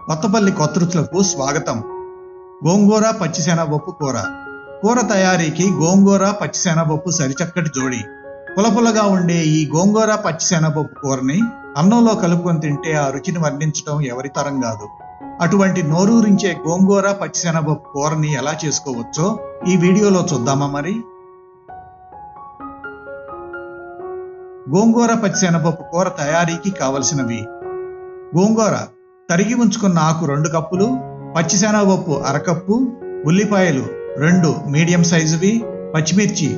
కొత్తపల్లి కొత్త రుచులకు స్వాగతం. గోంగూర పచ్చిశనగపప్పు కూర. కూర తయారీకి గోంగూర పచ్చిశనగపప్పు సరిచక్కటి జోడి. పులపులగా ఉండే ఈ గోంగూర పచ్చిశనగపప్పు కూరని అన్నంలో కలుపుకొని తింటే ఆ రుచిని వర్ణించడం ఎవరి తరం కాదు. అటువంటి నోరూరించే గోంగూర పచ్చిశనగపప్పు కూరని ఎలా చేసుకోవచ్చో ఈ వీడియోలో చూద్దామా మరి. గోంగూర పచ్చిశనగపప్పు కూర తయారీకి కావలసినవి: గోంగూర తరిగి ఉంచుకున్న ఆకు 2 కప్పులు, పచ్చిశనగపప్పు 1/2 కప్పు, ఉల్లిపాయలు 2 మీడియం సైజువి, పచ్చిమిర్చి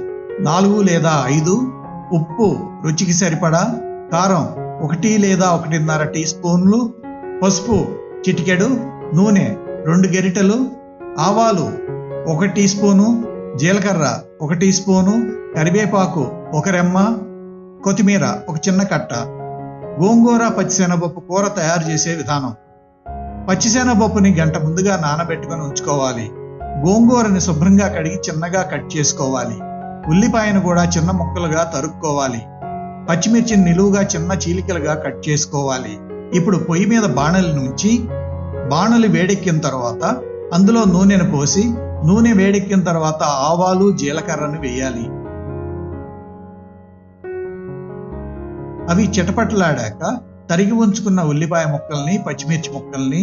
4 లేదా 5, ఉప్పు రుచికి సరిపడా, కారం 1 లేదా 1.5 టీ స్పూన్లు, పసుపు చిటికెడు, నూనె 2 గరిటెలు, ఆవాలు 1 టీ స్పూను, జీలకర్ర 1 టీ స్పూను, కరివేపాకు 1 రెమ్మ, కొత్తిమీర 1 చిన్న కట్ట. గోంగూర పచ్చిశనగపప్పు కూర తయారు చేసే విధానం: పచ్చిశనగపప్పుని గంట ముందుగా నానబెట్టుకొని ఉంచుకోవాలి. గోంగూరని శుభ్రంగా కడిగి చిన్నగా కట్ చేసుకోవాలి. ఉల్లిపాయను కూడా చిన్న ముక్కలుగా తరుక్కోవాలి. పచ్చిమిర్చిని నిలువుగా చిన్న చీలికలుగా కట్ చేసుకోవాలి. ఇప్పుడు పొయ్యి మీద బాణలిని ఉంచి బాణలి వేడెక్కిన తర్వాత అందులో నూనెను పోసి నూనె వేడెక్కిన తర్వాత ఆవాలు జీలకర్రను వేయాలి. అవి చిటపటలాడాక తరిగి ఉంచుకున్న ఉల్లిపాయ ముక్కల్ని, పచ్చిమిర్చి ముక్కల్ని,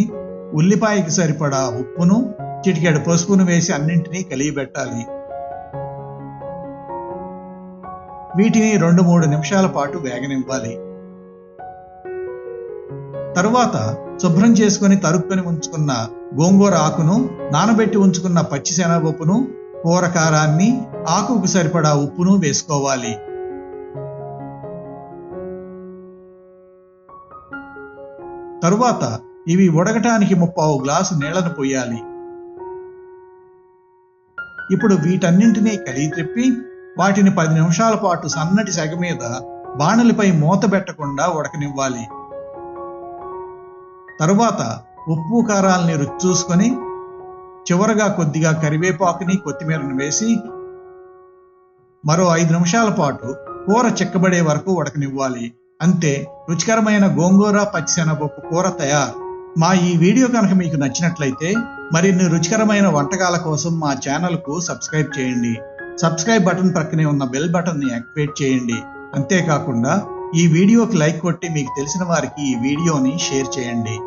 ఉల్లిపాయకి సరిపడా ఉప్పును, చిటికెడు పసుపును వేసి అన్నింటినీ కలియబెట్టాలి. వీటిని 2-3 నిమిషాల పాటు వేగనివ్వాలి. తరువాత శుభ్రం చేసుకుని తరుక్కొని ఉంచుకున్న గోంగూర ఆకును, నానబెట్టి ఉంచుకున్న పచ్చిశనగపప్పును, కూర కారాన్ని, ఆకుకు సరిపడా ఉప్పును వేసుకోవాలి. తరువాత ఇవి ఉడకటానికి 3/4 గ్లాసు నీళ్లను పోయాలి. ఇప్పుడు వీటన్నింటినీ కలిగి త్రిప్పి వాటిని 10 నిమిషాల పాటు సన్నటి సెగ మీద బాణలిపై మూత పెట్టకుండా ఉడకనివ్వాలి. తరువాత ఉప్పు కారాలని రుచి చూసుకొని చివరగా కొద్దిగా కరివేపాకుని, కొత్తిమీరను వేసి మరో 5 నిమిషాల పాటు కూర చిక్కబడే వరకు ఉడకనివ్వాలి. అంతే, రుచికరమైన గోంగూర పచ్చిశనగపప్పు కూర తయారు. మా ఈ వీడియో కనుక మీకు నచ్చినట్లయితే మరిన్ని రుచికరమైన వంటకాల కోసం మా ఛానల్కు సబ్స్క్రైబ్ చేయండి. సబ్స్క్రైబ్ బటన్ ప్రక్కనే ఉన్న బెల్ బటన్ని యాక్టివేట్ చేయండి. అంతేకాకుండా ఈ వీడియోకి లైక్ కొట్టి మీకు తెలిసిన వారికి ఈ వీడియోని షేర్ చేయండి.